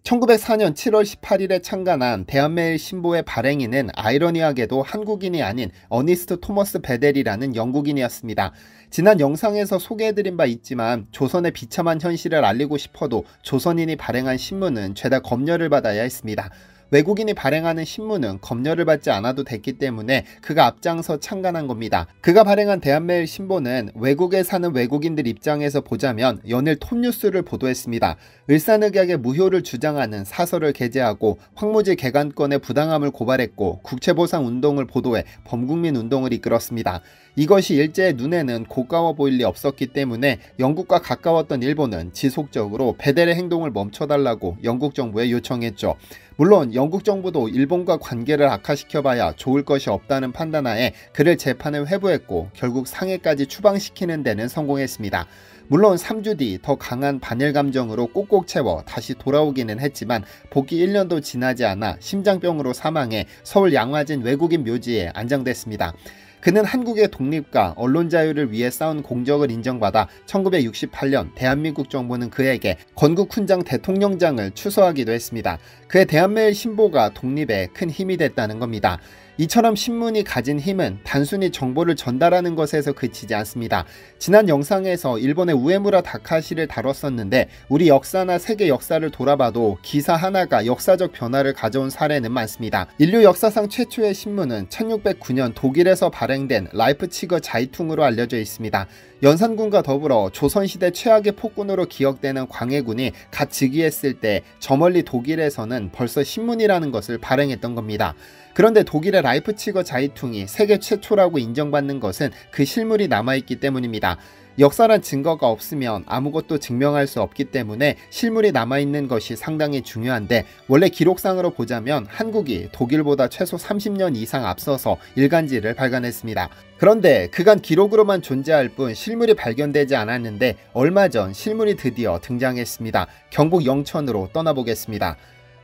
1904년 7월 18일에 창간한 대한매일신보의 발행인은 아이러니하게도 한국인이 아닌 어니스트 토머스 베델이라는 영국인이었습니다. 지난 영상에서 소개해드린 바 있지만 조선의 비참한 현실을 알리고 싶어도 조선인이 발행한 신문은 죄다 검열을 받아야 했습니다. 외국인이 발행하는 신문은 검열을 받지 않아도 됐기 때문에 그가 앞장서 창간한 겁니다. 그가 발행한 대한매일신보는 외국에 사는 외국인들 입장에서 보자면 연일 톱뉴스를 보도했습니다. 을사늑약의 무효를 주장하는 사설을 게재하고 황무지 개간권의 부당함을 고발했고 국채보상운동을 보도해 범국민운동을 이끌었습니다. 이것이 일제의 눈에는 고가워 보일 리 없었기 때문에 영국과 가까웠던 일본은 지속적으로 베델의 행동을 멈춰달라고 영국 정부에 요청했죠. 물론 영국 정부도 일본과 관계를 악화시켜봐야 좋을 것이 없다는 판단하에 그를 재판에 회부했고 결국 상해까지 추방시키는 데는 성공했습니다. 물론 3주 뒤 더 강한 반일 감정으로 꼭꼭 채워 다시 돌아오기는 했지만 복귀 1년도 지나지 않아 심장병으로 사망해 서울 양화진 외국인 묘지에 안장됐습니다. 그는 한국의 독립과 언론 자유를 위해 싸운 공적을 인정받아 1968년 대한민국 정부는 그에게 건국훈장 대통령장을 추서하기도 했습니다. 그의 대한매일신보가 독립에 큰 힘이 됐다는 겁니다. 이처럼 신문이 가진 힘은 단순히 정보를 전달하는 것에서 그치지 않습니다. 지난 영상에서 일본의 우에무라 다카시를 다뤘었는데 우리 역사나 세계 역사를 돌아봐도 기사 하나가 역사적 변화를 가져온 사례는 많습니다. 인류 역사상 최초의 신문은 1609년 독일에서 발행된 라이프치거 자이퉁으로 알려져 있습니다. 연산군과 더불어 조선시대 최악의 폭군으로 기억되는 광해군이 갓 즉위했을 때 저 멀리 독일에서는 벌써 신문이라는 것을 발행했던 겁니다. 그런데 독일의 라이프치거 자이퉁이 세계 최초라고 인정받는 것은 그 실물이 남아있기 때문입니다. 역사란 증거가 없으면 아무것도 증명할 수 없기 때문에 실물이 남아있는 것이 상당히 중요한데 원래 기록상으로 보자면 한국이 독일보다 최소 30년 이상 앞서서 일간지를 발간했습니다. 그런데 그간 기록으로만 존재할 뿐 실물이 발견되지 않았는데 얼마 전 실물이 드디어 등장했습니다. 경북 영천으로 떠나보겠습니다.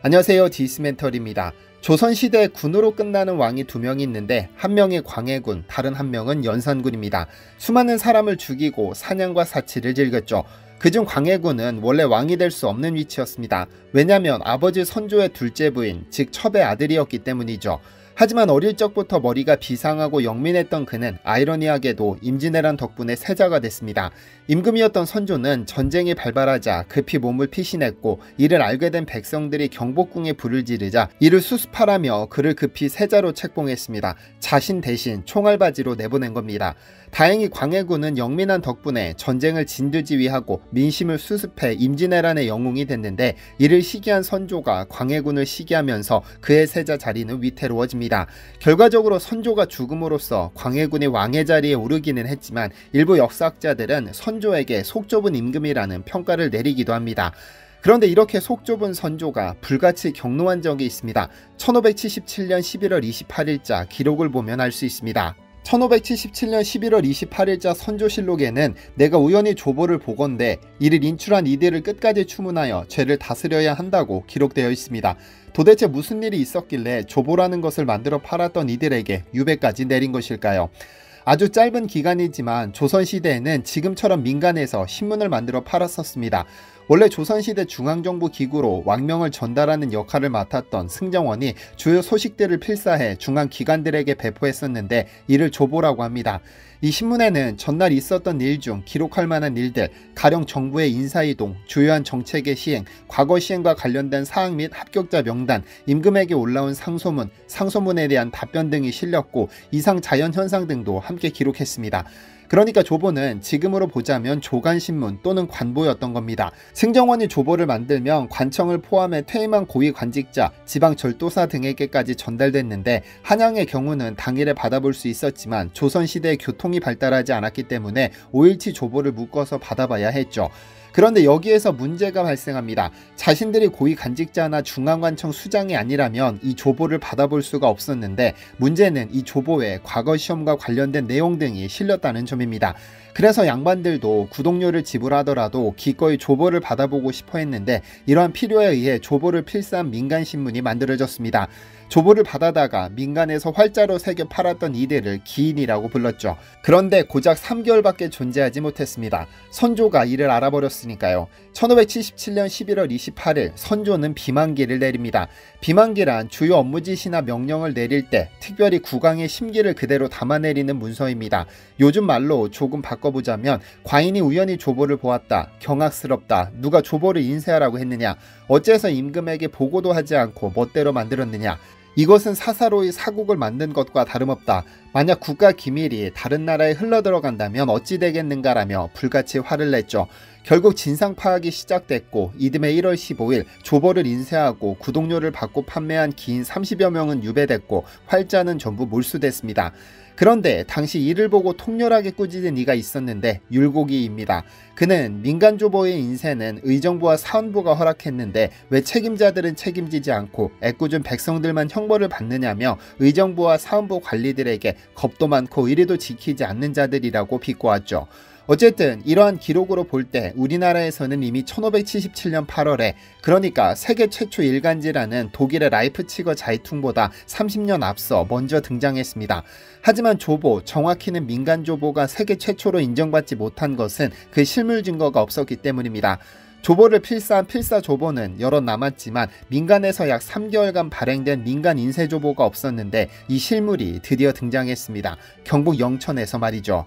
안녕하세요, 디스멘털입니다. 조선시대에 군으로 끝나는 왕이 2명이 있는데 한 명이 광해군, 다른 한 명은 연산군입니다. 수많은 사람을 죽이고 사냥과 사치를 즐겼죠. 그중 광해군은 원래 왕이 될 수 없는 위치였습니다. 왜냐하면 아버지 선조의 둘째 부인, 즉 첩의 아들이었기 때문이죠. 하지만 어릴 적부터 머리가 비상하고 영민했던 그는 아이러니하게도 임진왜란 덕분에 세자가 됐습니다. 임금이었던 선조는 전쟁이 발발하자 급히 몸을 피신했고 이를 알게 된 백성들이 경복궁에 불을 지르자 이를 수습하라며 그를 급히 세자로 책봉했습니다. 자신 대신 총알바지로 내보낸 겁니다. 다행히 광해군은 영민한 덕분에 전쟁을 진두지휘하고 민심을 수습해 임진왜란의 영웅이 됐는데 이를 시기한 선조가 광해군을 시기하면서 그의 세자 자리는 위태로워집니다. 결과적으로 선조가 죽음으로써 광해군이 왕의 자리에 오르기는 했지만 일부 역사학자들은 선조에게 속 좁은 임금이라는 평가를 내리기도 합니다. 그런데 이렇게 속 좁은 선조가 불같이 경노한 적이 있습니다. 1577년 11월 28일자 기록을 보면 알 수 있습니다. 1577년 11월 28일자 선조실록에는 내가 우연히 조보를 보건대 이를 인출한 이들을 끝까지 추문하여 죄를 다스려야 한다고 기록되어 있습니다. 도대체 무슨 일이 있었길래 조보라는 것을 만들어 팔았던 이들에게 유배까지 내린 것일까요? 아주 짧은 기간이지만 조선시대에는 지금처럼 민간에서 신문을 만들어 팔았었습니다. 원래 조선시대 중앙정부 기구로 왕명을 전달하는 역할을 맡았던 승정원이 주요 소식들을 필사해 중앙기관들에게 배포했었는데 이를 조보라고 합니다. 이 신문에는 전날 있었던 일 중 기록할 만한 일들, 가령 정부의 인사이동, 주요한 정책의 시행, 과거 시행과 관련된 사항 및 합격자 명단, 임금에게 올라온 상소문, 상소문에 대한 답변 등이 실렸고 이상 자연현상 등도 함께 기록했습니다. 그러니까 조보는 지금으로 보자면 조간신문 또는 관보였던 겁니다. 승정원이 조보를 만들면 관청을 포함해 퇴임한 고위 관직자, 지방절도사 등에게까지 전달됐는데 한양의 경우는 당일에 받아볼 수 있었지만 조선시대의 교통이 발달하지 않았기 때문에 5일치 조보를 묶어서 받아봐야 했죠. 그런데 여기에서 문제가 발생합니다. 자신들이 고위 간직자나 중앙관청 수장이 아니라면 이 조보를 받아볼 수가 없었는데 문제는 이 조보에 과거 시험과 관련된 내용 등이 실렸다는 점입니다. 그래서 양반들도 구독료를 지불하더라도 기꺼이 조보를 받아보고 싶어 했는데 이러한 필요에 의해 조보를 필사한 민간신문이 만들어졌습니다. 조보를 받아다가 민간에서 활자로 새겨 팔았던 이들을 기인이라고 불렀죠. 그런데 고작 3개월밖에 존재하지 못했습니다. 선조가 이를 알아버렸으니까요. 1577년 11월 28일 선조는 비만기를 내립니다. 비만기란 주요 업무 지시나 명령을 내릴 때 특별히 국왕의 심기를 그대로 담아내리는 문서입니다. 요즘 말로 조금 바꿔보자면 과인이 우연히 조보를 보았다. 경악스럽다. 누가 조보를 인쇄하라고 했느냐. 어째서 임금에게 보고도 하지 않고 멋대로 만들었느냐. 이것은 사사로이 사국을 만든 것과 다름없다. 만약 국가 기밀이 다른 나라에 흘러들어간다면 어찌 되겠는가라며 불같이 화를 냈죠. 결국 진상 파악이 시작됐고 이듬해 1월 15일 조보를 인쇄하고 구독료를 받고 판매한 기인 30여 명은 유배됐고 활자는 전부 몰수됐습니다. 그런데 당시 이를 보고 통렬하게 꾸짖은 이가 있었는데 율곡이입니다. 그는 민간조보의 인쇄는 의정부와 사헌부가 허락했는데 왜 책임자들은 책임지지 않고 애꿎은 백성들만 형벌을 받느냐며 의정부와 사헌부 관리들에게 겁도 많고 의리도 지키지 않는 자들이라고 비꼬았죠. 어쨌든 이러한 기록으로 볼 때 우리나라에서는 이미 1577년 8월에 그러니까 세계 최초 일간지라는 독일의 라이프치거 자이퉁보다 30년 앞서 먼저 등장했습니다. 하지만 조보, 정확히는 민간조보가 세계 최초로 인정받지 못한 것은 그 실물 증거가 없었기 때문입니다. 조보를 필사한 필사조보는 여러 남았지만 민간에서 약 3개월간 발행된 민간 인쇄조보가 없었는데 이 실물이 드디어 등장했습니다. 경북 영천에서 말이죠.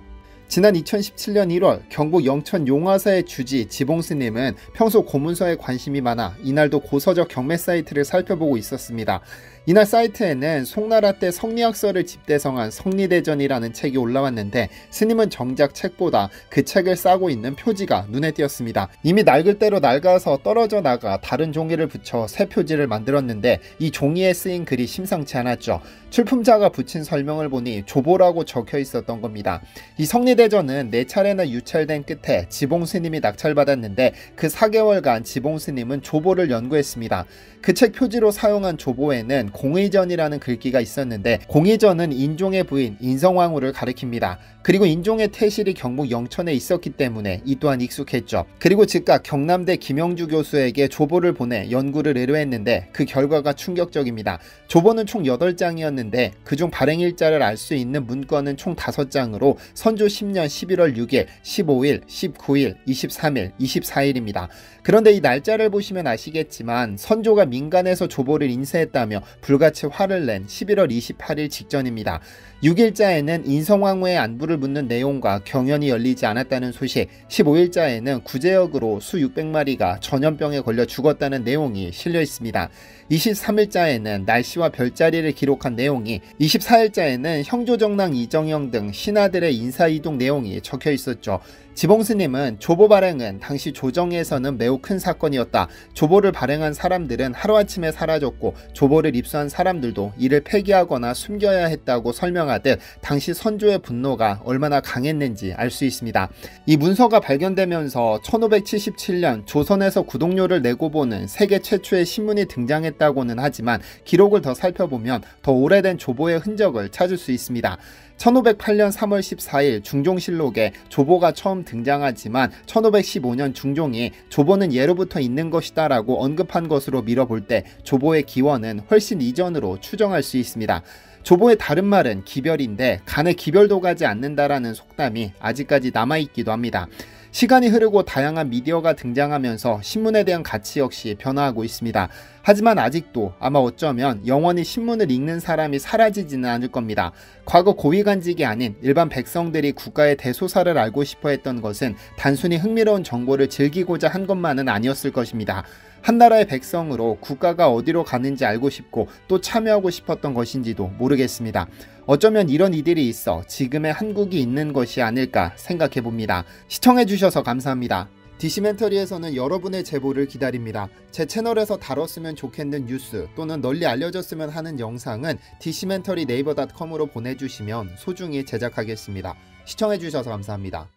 지난 2017년 1월 경북 영천 용화사의 주지 지봉스님은 평소 고문서에 관심이 많아 이날도 고서적 경매 사이트를 살펴보고 있었습니다. 이날 사이트에는 송나라 때 성리학설을 집대성한 성리대전이라는 책이 올라왔는데 스님은 정작 책보다 그 책을 싸고 있는 표지가 눈에 띄었습니다. 이미 낡을 대로 낡아서 떨어져 나가 다른 종이를 붙여 새 표지를 만들었는데 이 종이에 쓰인 글이 심상치 않았죠. 출품자가 붙인 설명을 보니 조보라고 적혀 있었던 겁니다. 이 성리대전은 4차례나 유찰된 끝에 지봉스님이 낙찰받았는데 그 4개월간 지봉스님은 조보를 연구했습니다. 그 책 표지로 사용한 조보에는 공의전이라는 글귀가 있었는데 공의전은 인종의 부인 인성왕후를 가리킵니다. 그리고 인종의 태실이 경북 영천에 있었기 때문에 이 또한 익숙했죠. 그리고 즉각 경남대 김영주 교수에게 조보를 보내 연구를 의뢰했는데 그 결과가 충격적입니다. 조보는 총 8장이었는데 그중 발행일자를 알 수 있는 문건은 총 5장으로 선조 10년 11월 6일, 15일, 19일, 23일, 24일입니다. 그런데 이 날짜를 보시면 아시겠지만 선조가 민간에서 조보를 인쇄했다며 불같이 화를 낸 11월 28일 직전입니다. 6일자에는 인성왕후의 안부를 묻는 내용과 경연이 열리지 않았다는 소식, 15일자에는 구제역으로 수 600마리가 전염병에 걸려 죽었다는 내용이 실려 있습니다. 23일자에는 날씨와 별자리를 기록한 내용이, 24일자에는 형조정랑 이정영 등 신하들의 인사이동 내용이 적혀 있었죠. 지봉스님은 조보 발행은 당시 조정에서는 매우 큰 사건이었다. 조보를 발행한 사람들은 하루아침에 사라졌고 조보를 입수한 사람들도 이를 폐기하거나 숨겨야 했다고 설명하듯 당시 선조의 분노가 얼마나 강했는지 알 수 있습니다. 이 문서가 발견되면서 1577년 조선에서 구독료를 내고 보는 세계 최초의 신문이 등장했다고는 하지만 기록을 더 살펴보면 더 오래된 조보의 흔적을 찾을 수 있습니다. 1508년 3월 14일 중종실록에 조보가 처음 등장하지만 1515년 중종이 조보는 예로부터 있는 것이다 라고 언급한 것으로 미뤄볼 때 조보의 기원은 훨씬 이전으로 추정할 수 있습니다. 조보의 다른 말은 기별인데 간에 기별도 가지 않는다라는 속담이 아직까지 남아있기도 합니다. 시간이 흐르고 다양한 미디어가 등장하면서 신문에 대한 가치 역시 변화하고 있습니다. 하지만 아직도 아마 어쩌면 영원히 신문을 읽는 사람이 사라지지는 않을 겁니다. 과거 고위관직이 아닌 일반 백성들이 국가의 대소사를 알고 싶어 했던 것은 단순히 흥미로운 정보를 즐기고자 한 것만은 아니었을 것입니다. 한 나라의 백성으로 국가가 어디로 가는지 알고 싶고 또 참여하고 싶었던 것인지도 모르겠습니다. 어쩌면 이런 이들이 있어 지금의 한국이 있는 것이 아닐까 생각해 봅니다. 시청해주셔서 감사합니다. 디시멘터리에서는 여러분의 제보를 기다립니다. 제 채널에서 다뤘으면 좋겠는 뉴스 또는 널리 알려졌으면 하는 영상은 디시멘터리 네이버.com으로 보내주시면 소중히 제작하겠습니다. 시청해주셔서 감사합니다.